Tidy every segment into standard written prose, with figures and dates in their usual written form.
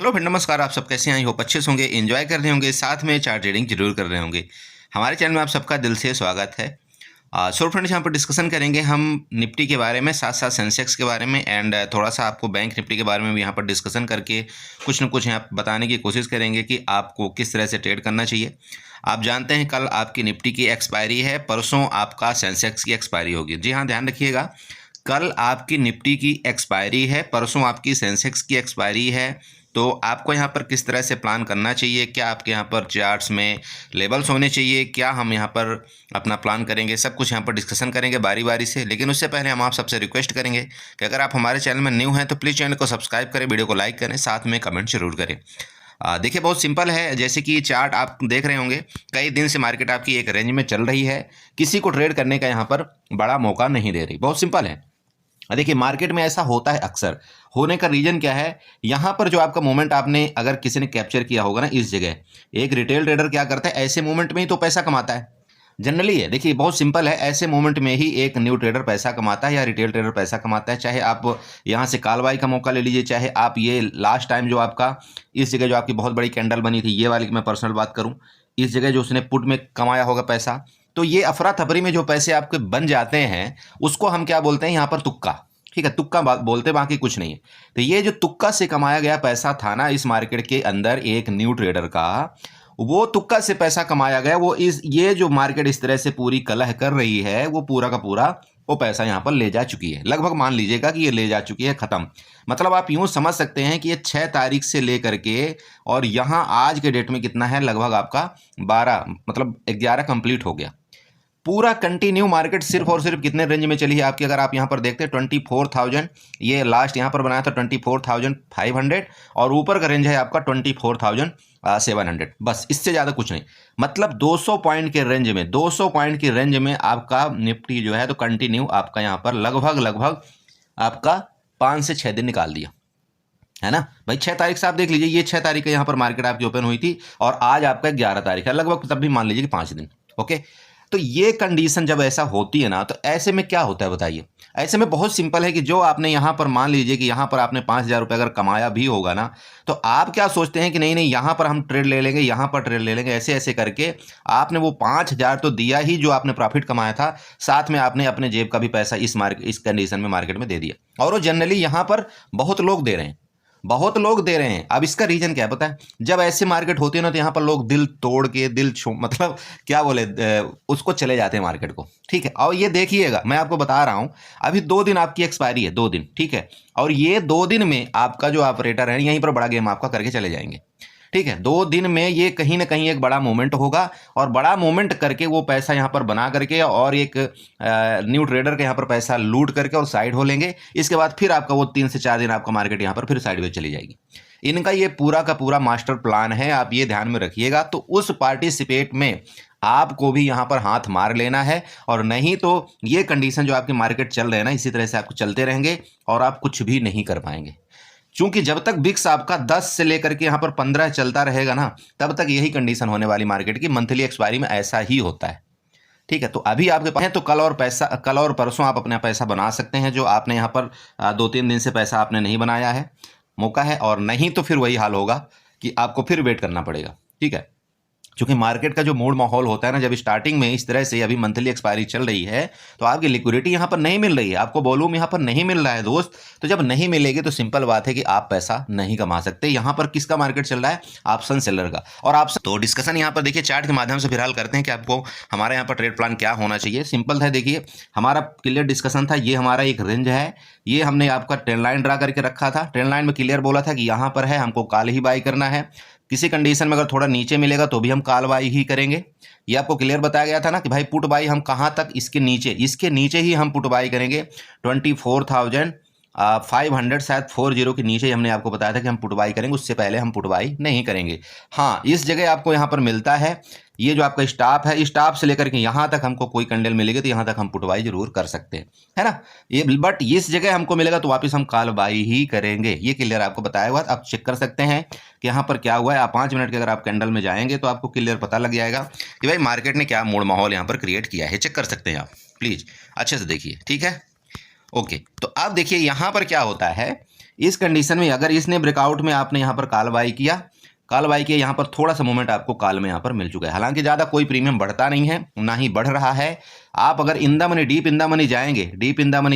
Hello friend, नमस्कार। आप सब कैसे हैं? आई होप अच्छे से होंगे, एंजॉय कर रहे होंगे, साथ में चार्ट ट्रेडिंग जरूर कर रहे होंगे। हमारे चैनल में आप सबका दिल से स्वागत है। सो फ्रेंड्स, यहाँ पर डिस्कशन करेंगे हम निफ्टी के बारे में, साथ साथ सेंसेक्स के बारे में एंड थोड़ा सा आपको बैंक निफ्टी के बारे में भी यहाँ पर डिस्कशन करके कुछ न कुछ यहाँ बताने की कोशिश करेंगे कि आपको किस तरह से ट्रेड करना चाहिए। आप जानते हैं कल आपकी निफ्टी की एक्सपायरी है, परसों आपका सेंसेक्स की एक्सपायरी होगी। जी हाँ, ध्यान रखिएगा, कल आपकी निफ्टी की एक्सपायरी है, परसों आपकी सेंसेक्स की एक्सपायरी है। तो आपको यहाँ पर किस तरह से प्लान करना चाहिए, क्या आपके यहाँ पर चार्ट्स में लेवल्स होने चाहिए, क्या हम यहाँ पर अपना प्लान करेंगे, सब कुछ यहाँ पर डिस्कशन करेंगे बारी बारी से। लेकिन उससे पहले हम आप सबसे रिक्वेस्ट करेंगे कि अगर आप हमारे चैनल में न्यू हैं तो प्लीज़ चैनल को सब्सक्राइब करें, वीडियो को लाइक करें, साथ में कमेंट जरूर करें। देखिए, बहुत सिंपल है। जैसे कि चार्ट आप देख रहे होंगे, कई दिन से मार्केट आपकी एक रेंज में चल रही है, किसी को ट्रेड करने का यहाँ पर बड़ा मौका नहीं दे रही। बहुत सिंपल है। देखिए, मार्केट में ऐसा होता है अक्सर। होने का रीजन क्या है? यहाँ पर जो आपका मोमेंट आपने अगर किसी ने कैप्चर किया होगा ना, इस जगह एक रिटेल ट्रेडर क्या करता है, ऐसे मोमेंट में ही तो पैसा कमाता है। जनरली है, देखिए बहुत सिंपल है, ऐसे मोमेंट में ही एक न्यू ट्रेडर पैसा कमाता है या रिटेल ट्रेडर पैसा कमाता है। चाहे आप यहाँ से काल बाई का मौका ले लीजिए, चाहे आप ये लास्ट टाइम जो आपका इस जगह जो आपकी बहुत बड़ी कैंडल बनी थी, ये वाली की मैं पर्सनल बात करूँ, इस जगह जो उसने पुट में कमाया होगा पैसा, तो ये अफरा तफरी में जो पैसे आपके बन जाते हैं उसको हम क्या बोलते हैं यहाँ पर? तुक्का। ठीक है, तुक्का बोलते, बाकी कुछ नहीं है। तो ये जो तुक्का से कमाया गया पैसा था ना इस मार्केट के अंदर, एक न्यू ट्रेडर का, वो तुक्का से पैसा कमाया गया, वो इस ये जो मार्केट इस तरह से पूरी कलह कर रही है, वो पूरा का पूरा वो पैसा यहाँ पर ले जा चुकी है। लगभग मान लीजिएगा कि ये ले जा चुकी है, खत्म। मतलब आप यूं समझ सकते हैं कि ये 6 तारीख से लेकर के और यहाँ आज के डेट में कितना है, लगभग आपका 12 मतलब 11 कंप्लीट हो गया। पूरा कंटिन्यू मार्केट सिर्फ और सिर्फ कितने रेंज में चली है आपकी? अगर आप यहाँ पर देखते हैं 24,000, ये लास्ट यहाँ पर बनाया था 24,500 और ऊपर का रेंज है आपका 24,700। बस, इससे ज़्यादा कुछ नहीं। मतलब 200 पॉइंट के रेंज में, 200 पॉइंट की रेंज में आपका निफ्टी जो है तो कंटिन्यू आपका यहाँ पर लगभग आपका 5 से 6 दिन निकाल दिया है ना भाई। 6 तारीख से आप देख लीजिए, ये 6 तारीख को यहाँ पर मार्केट आपकी ओपन हुई थी और आज आपका 11 तारीख है, लगभग तब भी मान लीजिए कि 5 दिन। ओके, तो ये कंडीशन जब ऐसा होती है ना, तो ऐसे में क्या होता है बताइए? ऐसे में बहुत सिंपल है कि जो आपने यहाँ पर मान लीजिए कि यहाँ पर आपने 5,000 रुपये अगर कमाया भी होगा ना, तो आप क्या सोचते हैं कि नहीं नहीं यहाँ पर हम ट्रेड ले लेंगे, यहाँ पर ट्रेड ले लेंगे, ऐसे ऐसे करके आपने वो 5,000 तो दिया ही जो आपने प्रॉफिट कमाया था, साथ में आपने अपने जेब का भी पैसा इस कंडीशन में मार्केट में दे दिया। और वो जनरली यहाँ पर बहुत लोग दे रहे हैं, बहुत लोग दे रहे हैं। अब इसका रीजन क्या है पता है? जब ऐसे मार्केट होती है ना, तो यहाँ पर लोग दिल तोड़ के मतलब क्या बोले, उसको चले जाते हैं मार्केट को। ठीक है, और ये देखिएगा, मैं आपको बता रहा हूँ, अभी 2 दिन आपकी एक्सपायरी है, 2 दिन, ठीक है। और ये 2 दिन में आपका जो ऑपरेटर है यहीं पर बड़ा गेम आपका करके चले जाएंगे। ठीक है, 2 दिन में ये कहीं ना कहीं एक बड़ा मोमेंट होगा और बड़ा मोमेंट करके वो पैसा यहाँ पर बना करके और एक न्यू ट्रेडर के यहाँ पर पैसा लूट करके और साइड हो लेंगे। इसके बाद फिर आपका वो 3 से 4 दिन आपका मार्केट यहाँ पर फिर साइडवेज चली जाएगी। इनका ये पूरा का पूरा मास्टर प्लान है, आप ये ध्यान में रखिएगा। तो उस पार्टिसिपेट में आपको भी यहाँ पर हाथ मार लेना है, और नहीं तो ये कंडीशन जो आपकी मार्केट चल रहे हैं ना, इसी तरह से आपको चलते रहेंगे और आप कुछ भी नहीं कर पाएंगे। क्योंकि जब तक बिक्स आपका 10 से लेकर के यहाँ पर 15 चलता रहेगा ना, तब तक यही कंडीशन होने वाली मार्केट की। मंथली एक्सपायरी में ऐसा ही होता है। ठीक है, तो अभी आपके पास है तो कल और परसों आप अपना पैसा बना सकते हैं, जो आपने यहाँ पर 2-3 दिन से पैसा आपने नहीं बनाया है, मौका है। और नहीं तो फिर वही हाल होगा कि आपको फिर वेट करना पड़ेगा। ठीक है, क्योंकि मार्केट का जो मूड माहौल होता है ना, जब स्टार्टिंग में इस तरह से अभी मंथली एक्सपायरी चल रही है, तो आपकी लिक्विडिटी यहाँ पर नहीं मिल रही है, आपको वॉल्यूम यहाँ पर नहीं मिल रहा है दोस्त। तो जब नहीं मिलेगी तो सिंपल बात है कि आप पैसा नहीं कमा सकते। यहाँ पर किसका मार्केट चल रहा है? ऑप्शन सेलर का। और ऑप्शन तो डिस्कशन यहाँ पर देखिए चार्ट के माध्यम से फिलहाल करते हैं कि आपको हमारे यहाँ पर ट्रेड प्लान क्या होना चाहिए। सिंपल था, देखिए हमारा क्लियर डिस्कशन था। ये हमारा एक रेंज है, ये हमने आपका ट्रेंड लाइन ड्रा करके रखा था। ट्रेंड लाइन में क्लियर बोला था कि यहाँ पर है, हमको कॉल ही बाई करना है। किसी कंडीशन में अगर थोड़ा नीचे मिलेगा तो भी हम कॉल बाई ही करेंगे। ये आपको क्लियर बताया गया था ना कि भाई पुट बाई हम कहाँ तक, इसके नीचे ही हम पुट बाई करेंगे। 24,500 शायद 40 के नीचे ही हमने आपको बताया था कि हम पुट बाई करेंगे, उससे पहले हम पुट बाई नहीं करेंगे। हाँ, इस जगह आपको यहाँ पर मिलता है, ये जो आपका स्टॉप है, स्टॉप से लेकर के यहाँ तक हमको कोई कैंडल मिलेगी तो यहाँ तक हम पुट बाई जरूर कर सकते हैं, है ना। ये बट इस जगह हमको मिलेगा तो वापस हम कॉल बाई ही करेंगे। ये क्लियर आपको बताया हुआ, आप चेक कर सकते हैं कि यहाँ पर क्या हुआ है। आप 5 मिनट के अगर आप कैंडल में जाएंगे तो आपको क्लियर पता लग जाएगा कि भाई मार्केट ने क्या मूड माहौल यहाँ पर क्रिएट किया है। चेक कर सकते हैं आप, प्लीज़ अच्छे से देखिए। ठीक है, ओके, तो अब देखिए यहाँ पर क्या होता है, इस कंडीशन में अगर इसने ब्रेकआउट में आपने यहाँ पर कॉल बाई किया, यहाँ पर थोड़ा सा मूवमेंट आपको कॉल में यहाँ पर मिल चुका है। हालांकि ज़्यादा कोई प्रीमियम बढ़ता नहीं है, ना ही बढ़ रहा है। आप अगर in the money, deep in the money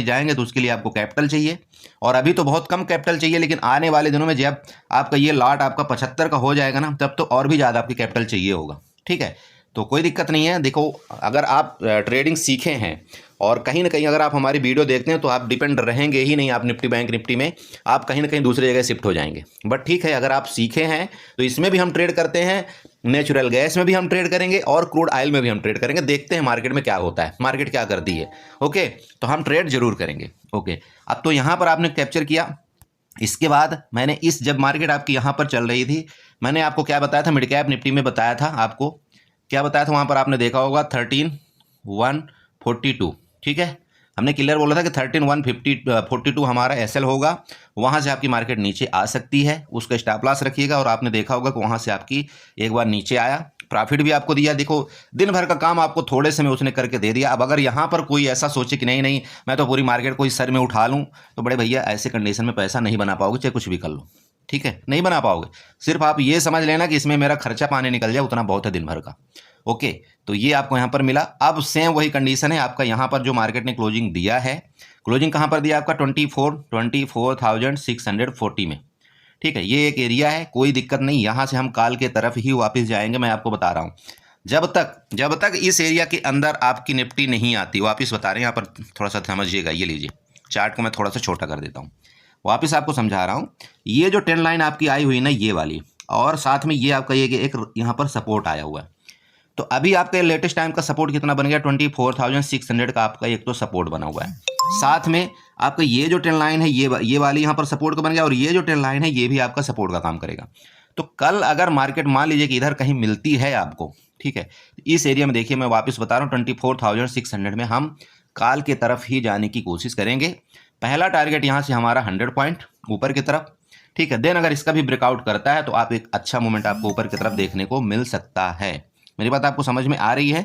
जाएंगे तो उसके लिए आपको कैपिटल चाहिए, और अभी तो बहुत कम कैपिटल चाहिए, लेकिन आने वाले दिनों में जब आपका ये लॉट आपका 75 का हो जाएगा ना, तब तो और भी ज़्यादा आपकी कैपिटल चाहिए होगा। ठीक है, तो कोई दिक्कत नहीं है। देखो, अगर आप ट्रेडिंग सीखे हैं और कहीं ना कहीं अगर आप हमारी वीडियो देखते हैं तो आप डिपेंड रहेंगे ही नहीं आप निफ्टी बैंक निफ्टी में, आप कहीं ना कहीं दूसरी जगह शिफ्ट हो जाएंगे। बट ठीक है, अगर आप सीखे हैं तो इसमें भी हम ट्रेड करते हैं, नेचुरल गैस में भी हम ट्रेड करेंगे और क्रूड ऑयल में भी हम ट्रेड करेंगे। देखते हैं मार्केट में क्या होता है, मार्केट क्या करती है। ओके, तो हम ट्रेड जरूर करेंगे। ओके, अब तो यहाँ पर आपने कैप्चर किया। इसके बाद मैंने जब मार्केट आपकी यहाँ पर चल रही थी, मैंने आपको क्या बताया था, मिड कैप निफ्टी में बताया था, आपको क्या बताया था, वहाँ पर आपने देखा होगा 13,142। ठीक है, हमने क्लियर बोला था कि 13,142 हमारा एसएल होगा, वहाँ से आपकी मार्केट नीचे आ सकती है, उसका स्टॉप लॉस रखिएगा। और आपने देखा होगा कि वहाँ से आपकी एक बार नीचे आया, प्रॉफिट भी आपको दिया। देखो, दिन भर का काम आपको थोड़े से में उसने करके दे दिया। अब अगर यहाँ पर कोई ऐसा सोचे कि नहीं नहीं मैं तो पूरी मार्केट को इस सर में उठा लूँ, तो बड़े भैया ऐसे कंडीशन में पैसा नहीं बना पाओगे, चाहे कुछ भी कर लो। ठीक है, नहीं बना पाओगे। सिर्फ आप ये समझ लेना कि इसमें मेरा खर्चा पानी निकल जाए, उतना बहुत है दिन भर का। ओके, तो ये आपको यहाँ पर मिला। अब सेम वही कंडीशन है आपका, यहाँ पर जो मार्केट ने क्लोजिंग दिया है, क्लोजिंग कहाँ पर दिया आपका 24,640 में। ठीक है, ये एक एरिया है, कोई दिक्कत नहीं। यहाँ से हम काल के तरफ ही वापस जाएंगे, मैं आपको बता रहा हूँ। जब तक इस एरिया के अंदर आपकी निफ्टी नहीं आती, वापस बता रहे हैं, यहाँ पर थोड़ा सा समझिएगा। ये लीजिए, चार्ट को मैं थोड़ा सा छोटा कर देता हूँ, वापस आपको समझा रहा हूँ। ये जो ट्रेंड लाइन आपकी आई हुई ना, ये वाली, और साथ में ये आपका ये एक यहाँ पर सपोर्ट आया हुआ है। तो अभी आपका लेटेस्ट टाइम का सपोर्ट कितना बन गया, 24,600 का आपका एक तो सपोर्ट बना हुआ है। साथ में आपका ये जो ट्रेंड लाइन है, ये वाली यहाँ पर सपोर्ट का बन गया, और ये जो ट्रेंड लाइन है ये भी आपका सपोर्ट का काम करेगा। तो कल अगर मार्केट मान लीजिए कि इधर कहीं मिलती है आपको, ठीक है, इस एरिया में देखिए, मैं वापस बता रहा हूँ 24,600 में हम काल के तरफ ही जाने की कोशिश करेंगे। पहला टारगेट यहाँ से हमारा 100 पॉइंट ऊपर की तरफ। ठीक है, देन अगर इसका भी ब्रेकआउट करता है तो आप एक अच्छा मूवमेंट आपको ऊपर की तरफ देखने को मिल सकता है। मेरी बात आपको समझ में आ रही है?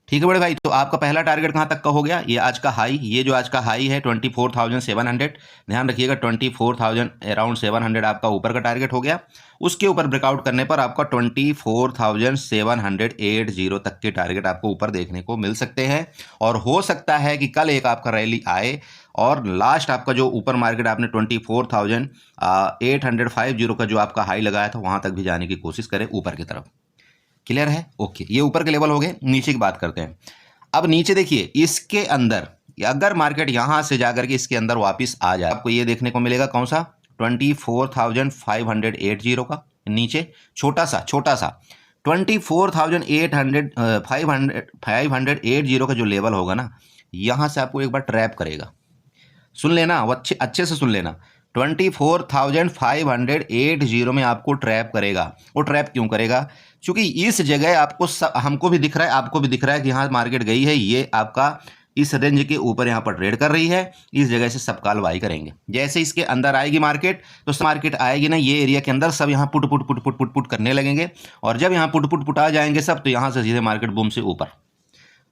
ठीक है बड़े भाई, तो आपका पहला टारगेट कहाँ तक का हो गया, ये आज का हाई, ये जो आज का हाई है 24,700, ध्यान रखिएगा 24,000 अराउंड 700 आपका ऊपर का टारगेट हो गया। उसके ऊपर ब्रेकआउट करने पर आपका 24,780 तक के टारगेट आपको ऊपर देखने को मिल सकते हैं। और हो सकता है कि कल एक आपका रैली आए और लास्ट आपका जो ऊपर मार्केट आपने 24,850 का जो आपका हाई लगाया था, वहाँ तक भी जाने की कोशिश करें ऊपर की तरफ। क्लियर है? ओके, ये ऊपर के लेवल हो गए। नीचे की बात करते हैं। अब नीचे देखिए, इसके अंदर अगर मार्केट यहां से जाकर के इसके अंदर वापस आ जाए, आपको ये देखने को मिलेगा कौन सा, 24,580 का नीचे छोटा सा 24,580 का जो लेवल होगा ना, यहां से आपको एक बार ट्रैप करेगा। सुन लेना, अच्छे से सुन लेना, 24,580 में आपको ट्रैप करेगा। वो ट्रैप क्यों करेगा? क्योंकि इस जगह आपको हमको भी दिख रहा है, आपको भी दिख रहा है कि यहाँ मार्केट गई है, ये आपका इस रेंज के ऊपर यहाँ पर ट्रेड कर रही है। इस जगह से सब काल बाई करेंगे। जैसे इसके अंदर आएगी मार्केट, तो मार्केट आएगी ना, ये एरिया के अंदर सब यहाँ put put put put put put करने लगेंगे। और जब यहाँ पुट पुट पुट आ जाएंगे सब, तो यहाँ से सीधे मार्केट बूम से ऊपर।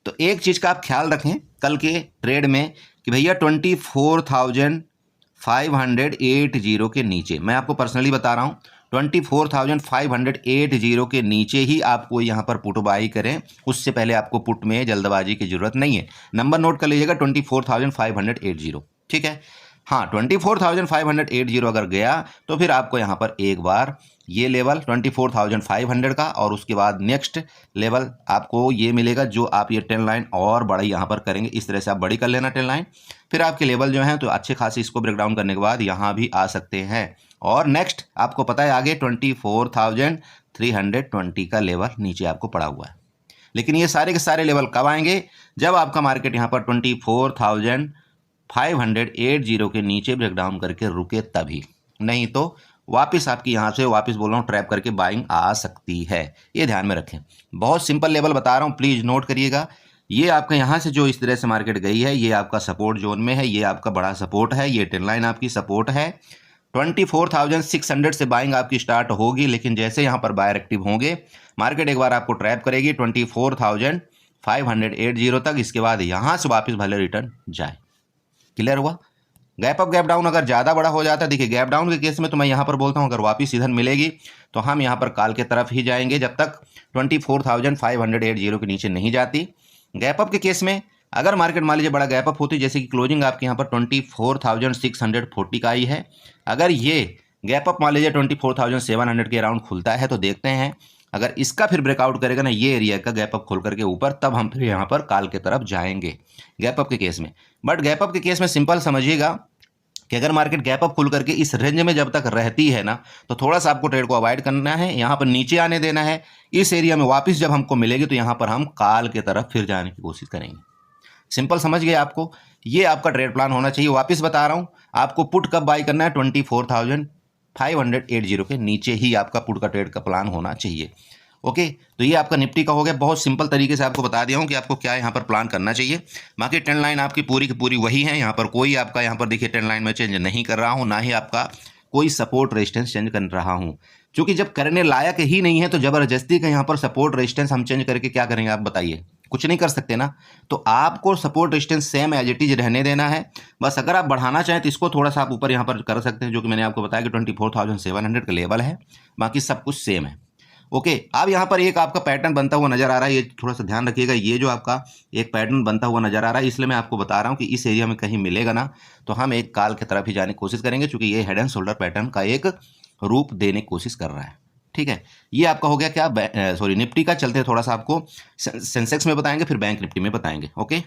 तो एक चीज़ का आप ख्याल रखें कल के ट्रेड में कि भैया 24,580 के नीचे, मैं आपको पर्सनली बता रहा हूँ, 24,580 के नीचे ही आपको यहाँ पर पुट बाई करें। उससे पहले आपको पुट में जल्दबाजी की जरूरत नहीं है। नंबर नोट कर लीजिएगा, 24,580। ठीक है, हाँ, 24,580 अगर गया तो फिर आपको यहाँ पर एक बार ये लेवल 24,500 का, और उसके बाद नेक्स्ट लेवल आपको ये मिलेगा, जो आप ये ट्रेंड लाइन और बड़ी यहाँ पर करेंगे। इस तरह से आप बड़ी कर लेना ट्रेंड लाइन, फिर आपके लेवल जो हैं तो अच्छे खासे इसको ब्रेक डाउन करने के बाद यहाँ भी आ सकते हैं। और नेक्स्ट आपको पता है आगे 24,320 का लेवल नीचे आपको पड़ा हुआ है। लेकिन ये सारे के सारे लेवल कब आएंगे? जब आपका मार्केट यहाँ पर 24,580 के नीचे ब्रेकडाउन करके रुके तभी, नहीं तो वापस आपकी यहाँ से वापस बोल रहा हूँ ट्रैप करके बाइंग आ सकती है। ये ध्यान में रखें, बहुत सिंपल लेवल बता रहा हूँ, प्लीज़ नोट करिएगा। ये आपका यहाँ से जो इस तरह से मार्केट गई है, ये आपका सपोर्ट जोन में है, ये आपका बड़ा सपोर्ट है, ये ट्रेंड लाइन आपकी सपोर्ट है। 24,600 से बाइंग आपकी स्टार्ट होगी, लेकिन जैसे यहाँ पर बायर एक्टिव होंगे, मार्केट एक बार आपको ट्रैप करेगी 24,580 तक। इसके बाद यहाँ से वापस भले रिटर्न जाए। क्लियर हुआ? गैप अप गैप डाउन अगर ज़्यादा बड़ा हो जाता है, देखिए गैप डाउन के केस में तो मैं यहाँ पर बोलता हूँ अगर वापस इधर मिलेगी तो हम यहाँ पर कॉल के तरफ ही जाएंगे जब तक 24,580 के नीचे नहीं जाती। गैप अप के केस में अगर मार्केट मान लीजिए बड़ा गैप अप होती, जैसे कि क्लोजिंग आपके यहाँ पर 24,640 का आई है, अगर ये गैप अप मान लीजिए 24,700 के अराउंड खुलता है तो देखते हैं अगर इसका फिर ब्रेकआउट करेगा ना ये एरिया का गैप अप खोल करके ऊपर, तब हम फिर यहाँ पर कॉल के तरफ जाएंगे गैप अप के केस में। बट गैप अप के केस में सिंपल समझिएगा कि अगर मार्केट गैप अप खुल करके इस रेंज में जब तक रहती है ना तो थोड़ा सा आपको ट्रेड को अवॉइड करना है, यहाँ पर नीचे आने देना है। इस एरिया में वापस जब हमको मिलेगी तो यहाँ पर हम कॉल के तरफ फिर जाने की कोशिश करेंगे। सिंपल समझ गए आपको, ये आपका ट्रेड प्लान होना चाहिए। वापस बता रहा हूँ आपको पुट कब बाई करना है, 24,580 के नीचे ही आपका पुट का ट्रेड का प्लान होना चाहिए। ओके, तो ये आपका निफ्टी का हो गया। बहुत सिंपल तरीके से आपको बता दिया हूँ कि आपको क्या यहाँ पर प्लान करना चाहिए। बाकी ट्रेंड लाइन आपकी पूरी की पूरी वही है, यहाँ पर कोई आपका यहाँ पर देखिए ट्रेंड लाइन में चेंज नहीं कर रहा हूँ, ना ही आपका कोई सपोर्ट रेजिस्टेंस चेंज कर रहा हूँ, क्योंकि जब करने लायक ही नहीं है तो जबरदस्ती का यहाँ पर सपोर्ट रेजिस्टेंस हम चेंज करके क्या करेंगे आप बताइए, कुछ नहीं कर सकते ना। तो आपको support resistance same as it is रहने देना है। बस अगर आप बढ़ाना चाहें तो इसको थोड़ा सा आप ऊपर यहाँ पर कर सकते हैं, जो कि मैंने आपको बताया कि 24,700 का लेवल है, बाकी सब कुछ सेम है। ओके, अब यहाँ पर एक आपका पैटर्न बनता हुआ नजर आ रहा है, ये थोड़ा सा ध्यान रखिएगा। ये जो आपका एक पैटर्न बनता हुआ नजर आ रहा है, इसलिए मैं आपको बता रहा हूँ कि इस एरिया में कहीं मिलेगा ना तो हम एक कॉल की तरफ ही जाने की कोशिश करेंगे, क्योंकि ये हेड एंड शोल्डर पैटर्न का एक रूप देने की कोशिश कर रहा है। ठीक है, ये आपका हो गया क्या, निफ्टी का। चलते थोड़ा सा आपको सेंसेक्स में बताएंगे, फिर बैंक निफ्टी में बताएंगे। ओके,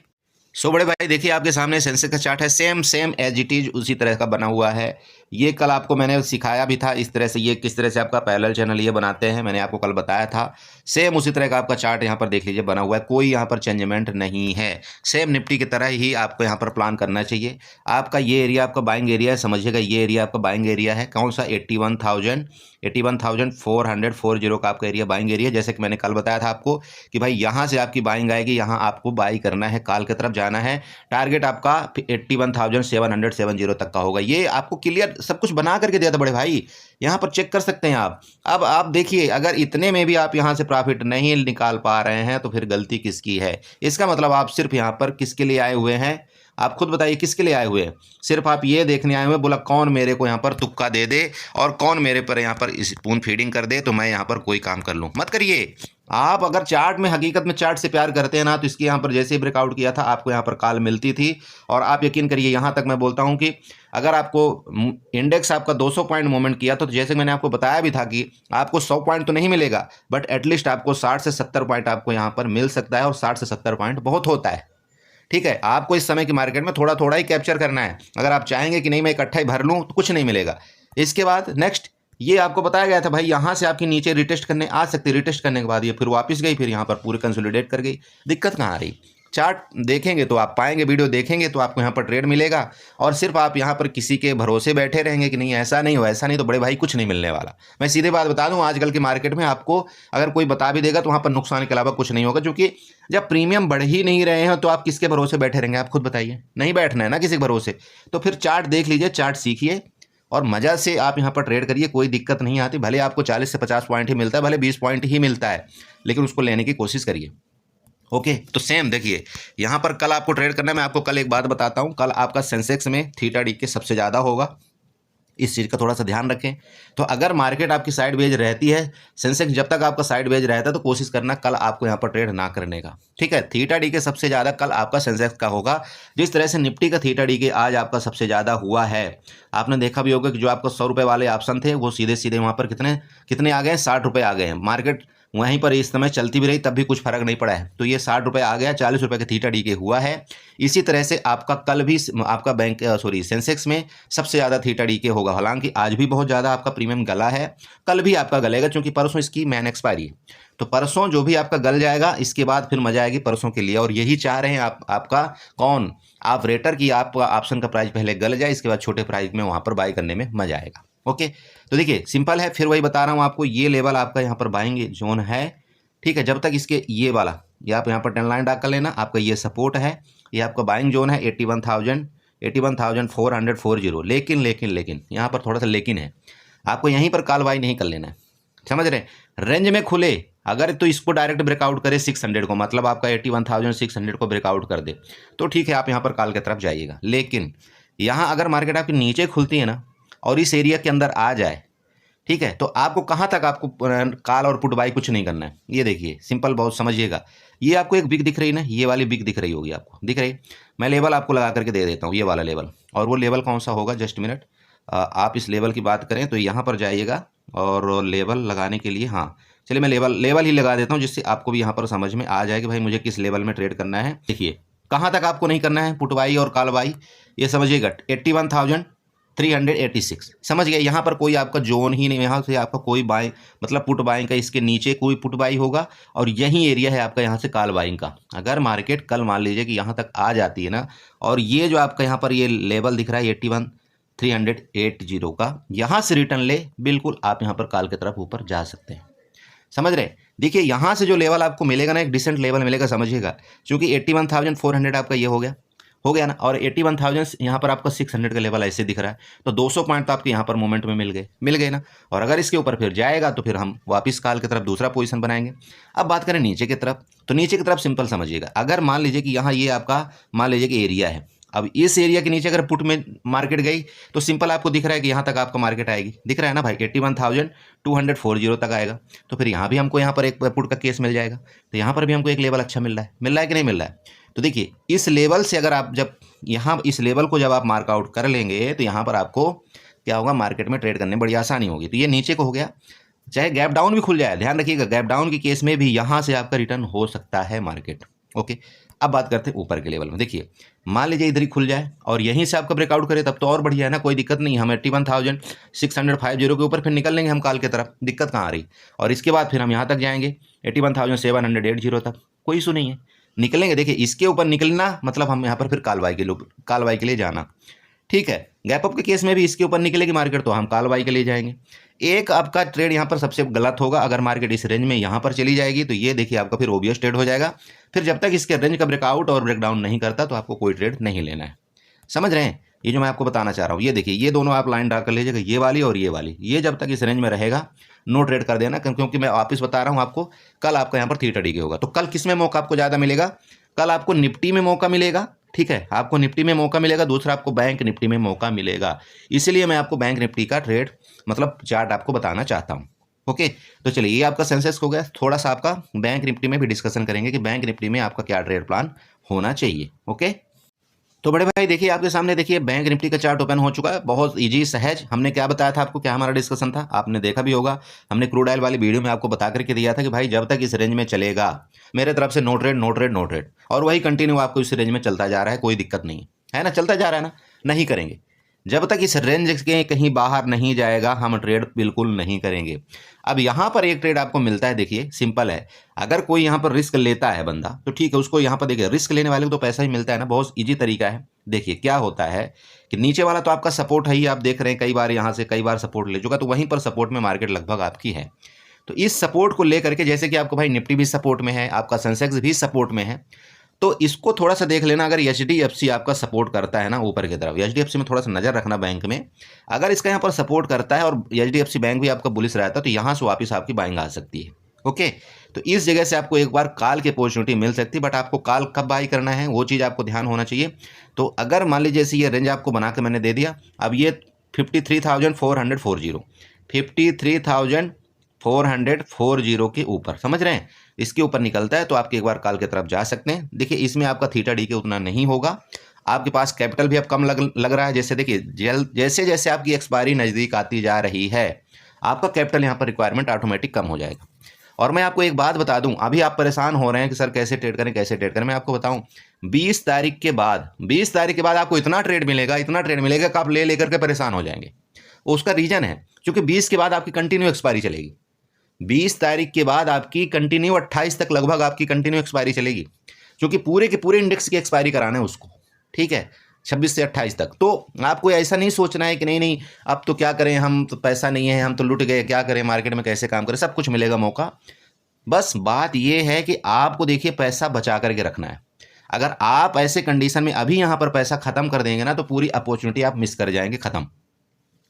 सो बड़े भाई देखिए आपके सामने सेंसेक्स का चार्ट है, सेम एज इट इज उसी तरह का बना हुआ है। ये कल आपको मैंने सिखाया भी था इस तरह से, ये किस तरह से आपका पैरेलल चैनल ये बनाते हैं, मैंने आपको कल बताया था। सेम उसी तरह का आपका चार्ट यहाँ पर देख लीजिए बना हुआ है, कोई यहाँ पर चेंजमेंट नहीं है। सेम निफ्टी की तरह ही आपको यहाँ पर प्लान करना चाहिए। आपका ये एरिया आपका बाइंग एरिया है, समझिएगा ये एरिया आपका बाइंग एरिया है। कौन सा, 81,440 का आपका एरिया बाइंग एरिया। जैसे कि मैंने कल बताया था आपको कि भाई यहाँ से आपकी बाइंग आएगी, यहाँ आपको बाई करना है, कॉल की तरफ जाना है। टारगेट आपका 81,770 तक का होगा। ये आपको क्लियर सब कुछ बना करके दिया था बड़े भाई, यहाँ पर चेक कर सकते हैं आप। अब आप देखिए अगर इतने में भी आप यहाँ से प्रॉफिट नहीं निकाल पा रहे हैं तो फिर गलती किसकी है। इसका मतलब आप सिर्फ यहाँ पर किसके लिए आए हुए हैं, आप खुद बताइए किसके लिए आए हुए हैं। सिर्फ आप ये देखने आए हुए बोला कौन मेरे को यहाँ पर तुक्का दे दे और कौन मेरे पर यहाँ पर स्पून फीडिंग कर दे तो मैं यहाँ पर कोई काम कर लूँ। मत करिए। आप अगर चार्ट में हकीकत में चार्ट से प्यार करते हैं ना तो इसके यहाँ पर जैसे ही ब्रेकआउट किया था आपको यहाँ पर कॉल मिलती थी। और आप यकीन करिए यहाँ तक मैं बोलता हूँ कि अगर आपको इंडेक्स आपका 200 पॉइंट मूवमेंट किया तो जैसे मैंने आपको बताया भी था कि आपको 100 पॉइंट तो नहीं मिलेगा, बट एटलीस्ट आपको 60 से 70 पॉइंट आपको यहाँ पर मिल सकता है, और 60 से 70 पॉइंट बहुत होता है। ठीक है, आपको इस समय की मार्केट में थोड़ा थोड़ा ही कैप्चर करना है। अगर आप चाहेंगे कि नहीं मैं इकट्ठा ही भर लूँ तो कुछ नहीं मिलेगा। इसके बाद नेक्स्ट ये आपको बताया गया था भाई यहाँ से आपकी नीचे रिटेस्ट करने आ सकती है, रिटेस्ट करने के बाद ये फिर वापस गई, फिर यहाँ पर पूरे कंसोलिडेट कर गई। दिक्कत कहाँ आ रही, चार्ट देखेंगे तो आप पाएंगे, वीडियो देखेंगे तो आपको यहाँ पर ट्रेड मिलेगा। और सिर्फ आप यहाँ पर किसी के भरोसे बैठे रहेंगे कि नहीं ऐसा नहीं हो ऐसा नहीं, तो बड़े भाई कुछ नहीं मिलने वाला। मैं सीधे बात बता दूँ, आजकल की मार्केट में आपको अगर कोई बता भी देगा तो वहाँ पर नुकसान के अलावा कुछ नहीं होगा, क्योंकि जब प्रीमियम बढ़ ही नहीं रहे हैं तो आप किसके भरोसे बैठे रहेंगे, आप खुद बताइए। नहीं बैठना है ना किसी के भरोसे। तो फिर चार्ट देख लीजिए, चार्ट सीखिए और मज़ा से आप यहाँ पर ट्रेड करिए, कोई दिक्कत नहीं आती। भले आपको 40 से 50 पॉइंट ही मिलता है, भले 20 पॉइंट ही मिलता है, लेकिन उसको लेने की कोशिश करिए। ओके, तो सेम देखिए यहाँ पर कल आपको ट्रेड करना है। मैं आपको कल एक बात बताता हूँ, कल आपका सेंसेक्स में थीटा डी के सबसे ज़्यादा होगा, इस चीज़ का थोड़ा सा ध्यान रखें। तो अगर मार्केट आपकी साइड वेज रहती है, सेंसेक्स जब तक आपका साइड वेज रहता है तो कोशिश करना कल आपको यहाँ पर ट्रेड ना करने का। ठीक है, थीटा डी के सबसे ज़्यादा कल आपका सेंसेक्स का होगा। जिस तरह से निफ्टी का थीटा डी के आज आपका सबसे ज़्यादा हुआ है, आपने देखा भी होगा कि जो आपको 100 रुपये वाले ऑप्शन थे वो सीधे सीधे वहाँ पर कितने आ गए हैं, 60 रुपये आ गए हैं। मार्केट वहीं पर इस समय चलती भी रही तब भी कुछ फर्क नहीं पड़ा है, तो ये 60 रुपये आ गया, 40 रुपये का थीटा डी के हुआ है। इसी तरह से आपका कल भी आपका सेंसेक्स में सबसे ज़्यादा थीटा डी के होगा। हालांकि आज भी बहुत ज़्यादा आपका प्रीमियम गला है, कल भी आपका गलेगा, क्योंकि परसों इसकी मैन एक्सपायरी है। तो परसों जो भी आपका गल जाएगा इसके बाद फिर मजा आएगी परसों के लिए। और यही चाह रहे हैं आपका कौन, आप रेटर की आपका ऑप्शन का प्राइस पहले गल जाए, इसके बाद छोटे प्राइस में वहाँ पर बाई करने में मजा आएगा। ओके, तो देखिए सिंपल है, फिर वही बता रहा हूँ आपको, ये लेवल आपका यहाँ पर बाइंग जोन है। ठीक है, जब तक इसके ये वाला ये आप यहाँ पर 10 लाइन डाक कर लेना, आपका ये सपोर्ट है, ये आपका बाइंग जोन है 81,440। लेकिन यहाँ पर थोड़ा सा लेकिन है, आपको यहीं पर कॉल बाई नहीं कर लेना है, समझ रहे हैं। रेंज में खुले अगर तो इसको डायरेक्ट ब्रेकआउट करे 600 को, मतलब आपका 81,600 को ब्रेकआउट कर दे तो ठीक है, आप यहाँ पर कॉल की तरफ जाइएगा। लेकिन यहाँ अगर मार्केट आपकी नीचे खुलती है ना और इस एरिया के अंदर आ जाए, ठीक है, तो आपको कहाँ तक आपको कॉल और पुट बाई कुछ नहीं करना है। ये देखिए सिंपल बहुत समझिएगा। ये आपको एक बिग दिख रही है ना, ये वाली बिग दिख रही होगी, आपको दिख रही है। मैं लेवल आपको लगा करके दे देता हूँ, ये वाला लेवल। और वो लेवल कौन सा होगा, जस्ट मिनट, आप इस लेवल की बात करें तो यहाँ पर जाइएगा और लेवल लगाने के लिए, हाँ चलिए मैं लेवल ही लगा देता हूँ, जिससे आपको भी यहाँ पर समझ में आ जाए कि भाई मुझे किस लेवल में ट्रेड करना है। देखिए कहाँ तक आपको नहीं करना है पुट बाई और कॉल बाई, ये समझिएगा 81,386। समझ गए, यहाँ पर कोई आपका जोन ही नहीं, यहाँ से आपका कोई बाई मतलब पुट बाइंग का, इसके नीचे कोई पुट बाई होगा और यही एरिया है आपका यहाँ से कॉल बाइंग का। अगर मार्केट कल मान लीजिए कि यहाँ तक आ जाती है ना, और ये जो आपका यहाँ पर ये लेवल दिख रहा है 81,380 का, यहाँ से रिटर्न ले, बिल्कुल आप यहाँ पर कॉल की तरफ ऊपर जा सकते हैं। समझ रहे हैं। देखिए यहाँ से जो लेवल आपको मिलेगा ना, एक डिसेंट लेवल मिलेगा, समझिएगा, क्योंकि 81,400 आपका ये हो गया ना, और 81,000 यहाँ पर आपका 600 का लेवल ऐसे दिख रहा है, तो 200 पॉइंट तो आपके यहाँ पर मोमेंट में मिल गए ना। और अगर इसके ऊपर फिर जाएगा तो फिर हम वापस कॉल की तरफ दूसरा पोजीशन बनाएंगे। अब बात करें नीचे की तरफ, तो नीचे की तरफ सिंपल समझिएगा, अगर मान लीजिए कि यहाँ ये आपका मान लीजिए कि एरिया है, अब इस एरिया के नीचे अगर पुट में मार्केट गई तो सिंपल आपको दिख रहा है कि यहाँ तक आपका मार्केट आएगी, दिख रहा है ना भाई, 81,240 तक आएगा। तो फिर यहाँ भी हमको यहाँ पर एक पुट का केस मिल जाएगा, तो यहाँ पर भी हमको एक लेवल अच्छा मिल रहा है कि नहीं मिल रहा है। तो देखिए इस लेवल से अगर आप जब यहाँ इस लेवल को जब आप मार्कआउट कर लेंगे तो यहाँ पर आपको क्या होगा, मार्केट में ट्रेड करने में बड़ी आसानी होगी। तो ये नीचे को हो गया, चाहे गैप डाउन भी खुल जाए, ध्यान रखिएगा गैप डाउन के केस में भी यहाँ से आपका रिटर्न हो सकता है मार्केट। ओके, अब बात करते हैं ऊपर के लेवल में। देखिए मान लीजिए इधर ही खुल जाए और यहीं से आपका ब्रेकआउट करे, तब तो और बढ़िया है ना, कोई दिक्कत नहीं। हम 81,650 के ऊपर फिर निकल लेंगे हम कॉल की तरफ, दिक्कत कहाँ आ रही। और इसके बाद फिर हम यहाँ तक जाएंगे 81,780 तक, कोई इशू नहीं है, निकलेंगे। देखिए इसके ऊपर निकलना मतलब हम यहाँ पर फिर कॉल बाई के लिए जाना, ठीक है। गैप अप के केस में भी इसके ऊपर निकलेगी मार्केट तो हम कॉल बाई के लिए जाएंगे। एक आपका ट्रेड यहाँ पर सबसे गलत होगा, अगर मार्केट इस रेंज में यहाँ पर चली जाएगी तो ये देखिए आपका फिर ओबियस ट्रेड हो जाएगा। फिर जब तक इसके रेंज का ब्रेकआउट और ब्रेकडाउन नहीं करता तो आपको कोई ट्रेड नहीं लेना है। समझ रहे हैं, ये जो मैं आपको बताना चाह रहा हूँ। ये देखिए ये दोनों आप लाइन ड्रा कर लीजिएगा, ये वाली और ये वाली, ये जब तक इस रेंज में रहेगा नो ट्रेड कर देना, क्योंकि मैं वापस बता रहा हूँ आपको, कल आपका यहाँ पर थीटा डी के होगा। तो कल किस में मौका आपको ज़्यादा मिलेगा, कल आपको निफ्टी में मौका मिलेगा, ठीक है, आपको निफ्टी में मौका मिलेगा, दूसरा आपको बैंक निफ्टी में मौका मिलेगा। इसलिए मैं आपको बैंक निफ्टी का ट्रेड मतलब चार्ट आपको बताना चाहता हूँ। ओके, तो चलिए ये आपका सेंसेक्स हो गया। थोड़ा सा आपका बैंक निफ्टी में भी डिस्कशन करेंगे कि बैंक निफ्टी में आपका क्या ट्रेड प्लान होना चाहिए। ओके, तो बड़े भाई देखिए आपके सामने देखिए बैंक निफ्टी का चार्ट ओपन हो चुका है, बहुत इजी सहज। हमने क्या बताया था आपको, क्या हमारा डिस्कशन था, आपने देखा भी होगा। हमने क्रूड ऑयल वाली वीडियो में आपको बता करके दिया था कि भाई जब तक इस रेंज में चलेगा मेरे तरफ से no trade no trade no trade, और वही कंटिन्यू आपको इस रेंज में चलता जा रहा है, कोई दिक्कत नहीं है ना, चलता जा रहा है ना, नहीं करेंगे। जब तक इस रेंज के कहीं बाहर नहीं जाएगा हम ट्रेड बिल्कुल नहीं करेंगे। अब यहाँ पर एक ट्रेड आपको मिलता है, देखिए सिंपल है, अगर कोई यहाँ पर रिस्क लेता है बंदा तो ठीक है, उसको यहाँ पर देखिए रिस्क लेने वाले को तो पैसा ही मिलता है ना, बहुत इजी तरीका है। देखिए क्या होता है कि नीचे वाला तो आपका सपोर्ट है ही, आप देख रहे हैं कई बार यहाँ से कई बार सपोर्ट ले चुका, तो वहीं पर सपोर्ट में मार्केट लगभग आपकी है। तो इस सपोर्ट को लेकर के जैसे कि आपको भाई निफ्टी भी सपोर्ट में है, आपका सेंसेक्स भी सपोर्ट में है, तो इसको थोड़ा सा देख लेना। अगर HDFC आपका सपोर्ट करता है ना ऊपर की तरफ, HDFC में थोड़ा सा नज़र रखना बैंक में, अगर इसका यहाँ पर सपोर्ट करता है और HDFC बैंक भी आपका बुलिश रहता है तो यहाँ से वापस आपकी बाइंग आ सकती है। ओके, तो इस जगह से आपको एक बार कॉल की अपॉर्चुनिटी मिल सकती है, बट आपको कॉल कब बाई करना है वो चीज़ आपको ध्यान होना चाहिए। तो अगर मान लीजिए जैसे ये रेंज आपको बना के मैंने दे दिया, अब ये 53,440 53,440 के ऊपर, समझ रहे हैं, इसके ऊपर निकलता है तो आपके एक बार कॉल की तरफ जा सकते हैं। देखिए इसमें आपका थीटा डी के उतना नहीं होगा, आपके पास कैपिटल भी अब कम लग रहा है। जैसे देखिए जैसे जैसे आपकी एक्सपायरी नज़दीक आती जा रही है आपका कैपिटल यहाँ पर रिक्वायरमेंट ऑटोमेटिक कम हो जाएगा। और मैं आपको एक बात बता दूं, अभी आप परेशान हो रहे हैं कि सर कैसे ट्रेड करें, मैं आपको बताऊं 20 तारीख के बाद आपको इतना ट्रेड मिलेगा कि आप ले लेकर के परेशान हो जाएंगे। उसका रीज़न है क्योंकि 20 के बाद आपकी कंटिन्यू एक्सपायरी चलेगी, 20 तारीख के बाद आपकी कंटिन्यू 28 तक लगभग आपकी कंटिन्यू एक्सपायरी चलेगी, क्योंकि पूरे के पूरे इंडेक्स की एक्सपायरी कराना है उसको, ठीक है, 26 से 28 तक। तो आपको ऐसा नहीं सोचना है कि नहीं अब तो क्या करें, हम तो पैसा नहीं है, हम तो लुट गए, क्या करें, मार्केट में कैसे काम करें, सब कुछ मिलेगा मौका। बस बात यह है कि आपको देखिए पैसा बचा करके रखना है। अगर आप ऐसे कंडीशन में अभी यहाँ पर पैसा ख़त्म कर देंगे ना तो पूरी अपॉर्चुनिटी आप मिस कर जाएंगे, ख़त्म।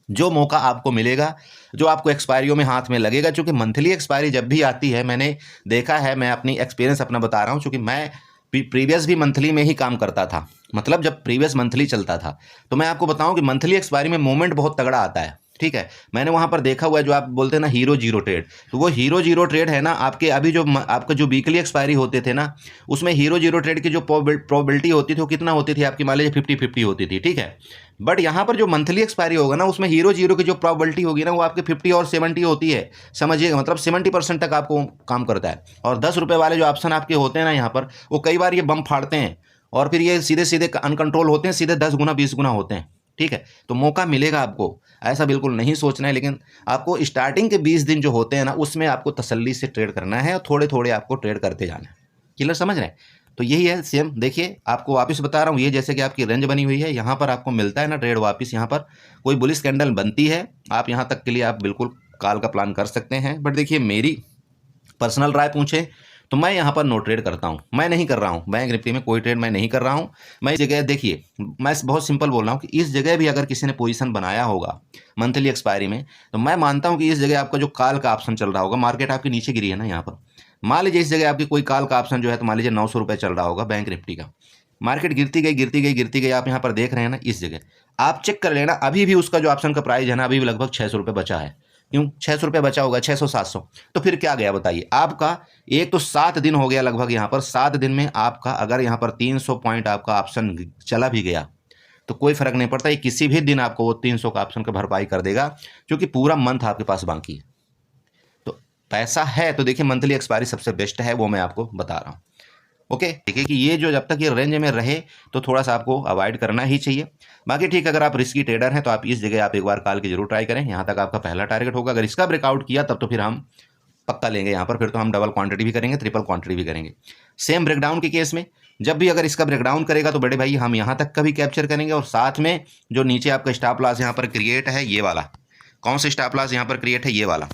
जो मौका आपको मिलेगा, जो आपको एक्सपायरियों में हाथ में लगेगा, चूँकि मंथली एक्सपायरी जब भी आती है, मैंने देखा है, मैं अपनी एक्सपीरियंस अपना बता रहा हूँ, चूँकि मैं प्रीवियस भी मंथली में ही काम करता था, मतलब जब प्रीवियस मंथली चलता था, तो मैं आपको बताऊं कि मंथली एक्सपायरी में मूवमेंट बहुत तगड़ा आता है। ठीक है, मैंने वहां पर देखा हुआ है, जो आप बोलते हैं ना हीरो जीरो ट्रेड, तो वो हीरो जीरो ट्रेड है ना, आपके अभी जो आपका जो वीकली एक्सपायरी होते थे ना, उसमें हीरो जीरो ट्रेड की जो प्रोबेबिलिटी होती थी वो कितना होती थी आपकी, मान लीजिए 50-50 होती थी। ठीक है, बट यहाँ पर जो मंथली एक्सपायरी होगा ना, उसमें हीरो जीरो की जो प्रोबेबिलिटी होगी ना, वो आपकी 50 और 70 होती है, समझिएगा, मतलब 70% तक आपको काम करता है। और 10 रुपये वाले जो ऑप्शन आपके होते हैं ना यहाँ पर, वो कई बार ये बम फाड़ते हैं और फिर ये सीधे सीधे अनकंट्रोल होते हैं, सीधे 10 गुना 20 गुना होते हैं। ठीक है, तो मौका मिलेगा आपको, ऐसा बिल्कुल नहीं सोचना है, लेकिन आपको स्टार्टिंग के 20 दिन जो होते हैं ना, उसमें आपको तसल्ली से ट्रेड करना है और थोड़े थोड़े आपको ट्रेड करते जाना है। क्लियर समझ रहे हैं? तो यही है सेम। देखिए आपको वापस बता रहा हूँ, ये जैसे कि आपकी रेंज बनी हुई है, यहाँ पर आपको मिलता है ना ट्रेड वापस, यहाँ पर कोई बुलिश कैंडल बनती है, आप यहाँ तक के लिए आप बिल्कुल कॉल का प्लान कर सकते हैं। बट देखिए मेरी पर्सनल राय पूछे तो मैं यहाँ पर नो ट्रेड करता हूँ, मैं नहीं कर रहा हूँ बैंक निफ्टी में कोई ट्रेड मैं नहीं कर रहा हूँ। मैं इस जगह, देखिए मैं बहुत सिंपल बोल रहा हूँ कि इस जगह भी अगर किसी ने पोजीशन बनाया होगा मंथली एक्सपायरी में, तो मैं मानता हूँ कि इस जगह आपका जो कॉल का ऑप्शन चल रहा होगा, मार्केट आपकी नीचे गिरी है ना यहाँ पर, मान लीजिए इस जगह आपकी कोई कॉल का ऑप्शन जो है, तो मान लीजिए 900 रुपये चल रहा होगा बैंक निफ्टी का, मार्केट गिरती गई गिरती गई गिरती गई, आप यहाँ पर देख रहे हैं ना, इस जगह आप चेक कर लेना, अभी भी उसका जो ऑप्शन का प्राइस है ना, अभी भी लगभग 600 रुपये बचा है। क्यों 600 रुपये बचा होगा, 600-700, तो फिर क्या गया बताइए आपका, एक तो 7 दिन हो गया लगभग, यहाँ पर 7 दिन में आपका अगर यहाँ पर 300 पॉइंट आपका ऑप्शन चला भी गया तो कोई फर्क नहीं पड़ता, ये किसी भी दिन आपको वो 300 का ऑप्शन का भरपाई कर देगा, क्योंकि पूरा मंथ आपके पास बाकी है। तो पैसा है तो देखिए मंथली एक्सपायरी सबसे बेस्ट है, वो मैं आपको बता रहा हूँ। ओके, देखिए कि ये जो जब तक ये रेंज में रहे तो थोड़ा सा आपको अवॉइड करना ही चाहिए। बाकी ठीक, अगर आप रिस्की ट्रेडर हैं तो आप इस जगह आप एक बार कॉल की जरूर ट्राई करें, यहाँ तक आपका पहला टारगेट होगा। अगर इसका ब्रेकआउट किया तब तो फिर हम पक्का लेंगे यहाँ पर, फिर तो हम डबल क्वांटिटी भी करेंगे, ट्रिपल क्वांटिटी भी करेंगे। सेम ब्रेकडाउन के केस में जब भी अगर इसका ब्रेकडाउन करेगा तो बड़े भाई हम यहाँ तक का भी कैप्चर करेंगे, और साथ में जो नीचे आपका स्टॉप लॉस यहाँ पर क्रिएट है, ये वाला कौन सा स्टॉप लॉस यहाँ पर क्रिएट है, ये वाला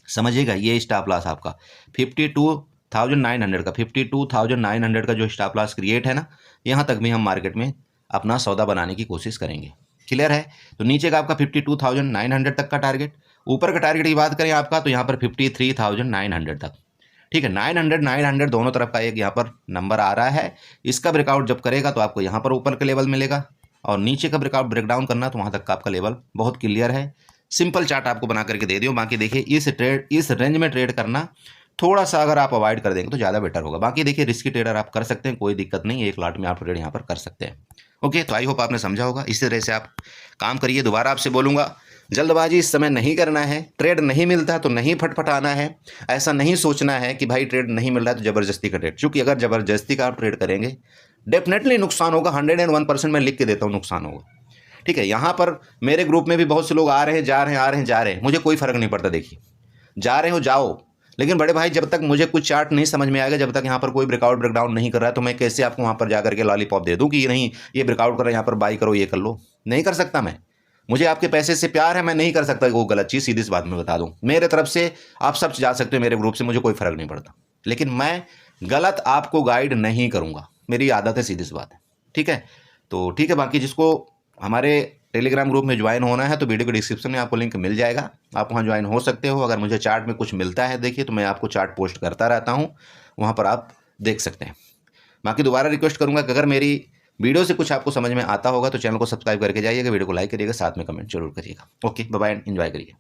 समझिएगा, ये स्टॉप लॉस आपका 52,900 का, 52,900 का जो स्टॉप लॉस क्रिएट है ना, यहाँ तक भी हम मार्केट में अपना सौदा बनाने की कोशिश करेंगे। क्लियर है? तो नीचे का आपका 52,900 तक का टारगेट, ऊपर का टारगेट की बात करें आपका तो यहाँ पर 53,900 तक। ठीक है, 900 दोनों तरफ का एक यहाँ पर नंबर आ रहा है, इसका ब्रेकआउट जब करेगा तो आपको यहाँ पर ऊपर का लेवल मिलेगा, और नीचे का ब्रेकआउट ब्रेकडाउन करना तो वहाँ तक का आपका लेवल बहुत क्लियर है। सिंपल चार्ट आपको बना करके दे दियो। बाकी देखिए इस रेंज में ट्रेड करना थोड़ा सा अगर आप अवॉइड कर देंगे तो ज़्यादा बेटर होगा। बाकी देखिए रिस्की ट्रेडर आप कर सकते हैं, कोई दिक्कत नहीं, एक लॉट में आप ट्रेड यहाँ पर कर सकते हैं। ओके, तो आई होप आपने समझा होगा, इसी तरह से आप काम करिए। दोबारा आपसे बोलूँगा, जल्दबाजी इस समय नहीं करना है, ट्रेड नहीं मिलता तो नहीं फटफटाना है, ऐसा नहीं सोचना है कि भाई ट्रेड नहीं मिल रहा है तो ज़बरदस्ती का ट्रेड, क्योंकि अगर ज़बरदस्ती का आप ट्रेड करेंगे डेफिनेटली नुकसान होगा, 101% मैं लिख के देता हूँ नुकसान होगा। ठीक है, यहाँ पर मेरे ग्रुप में भी बहुत से लोग आ रहे हैं, जा रहे हैं, आ रहे हैं, जा रहे हैं, मुझे कोई फर्क नहीं पड़ता। देखिए जा रहे हो जाओ, लेकिन बड़े भाई जब तक मुझे कुछ चार्ट नहीं समझ में आएगा, जब तक यहाँ पर कोई ब्रेकआउट ब्रेकडाउन नहीं कर रहा है, तो मैं कैसे आपको वहाँ पर जा करके लॉलीपॉप दे दूँ कि ये नहीं ये ब्रेकआउट कर रहा है, यहाँ पर बाई करो, ये कर लो, नहीं कर सकता मैं। मुझे आपके पैसे से प्यार है, मैं नहीं कर सकता वो गलत चीज़, सीधी सी बात मैं बता दूँ। मेरे तरफ से आप सब जा सकते हो मेरे ग्रुप से, मुझे कोई फर्क नहीं पड़ता, लेकिन मैं गलत आपको गाइड नहीं करूँगा, मेरी आदत है, सीधी सी बात है। ठीक है, तो ठीक है, बाकी जिसको हमारे टेलीग्राम ग्रुप में ज्वाइन होना है तो वीडियो के डिस्क्रिप्शन में आपको लिंक मिल जाएगा, आप वहाँ ज्वाइन हो सकते हो। अगर मुझे चार्ट में कुछ मिलता है देखिए तो मैं आपको चार्ट पोस्ट करता रहता हूँ, वहाँ पर आप देख सकते हैं। बाकी दोबारा रिक्वेस्ट करूँगा कि अगर मेरी वीडियो से कुछ आपको समझ में आता होगा तो चैनल को सब्सक्राइब करके जाइएगा, वीडियो को लाइक करिएगा, साथ में कमेंट जरूर करिएगा। ओके, बाय बाय, एंजॉय करिए।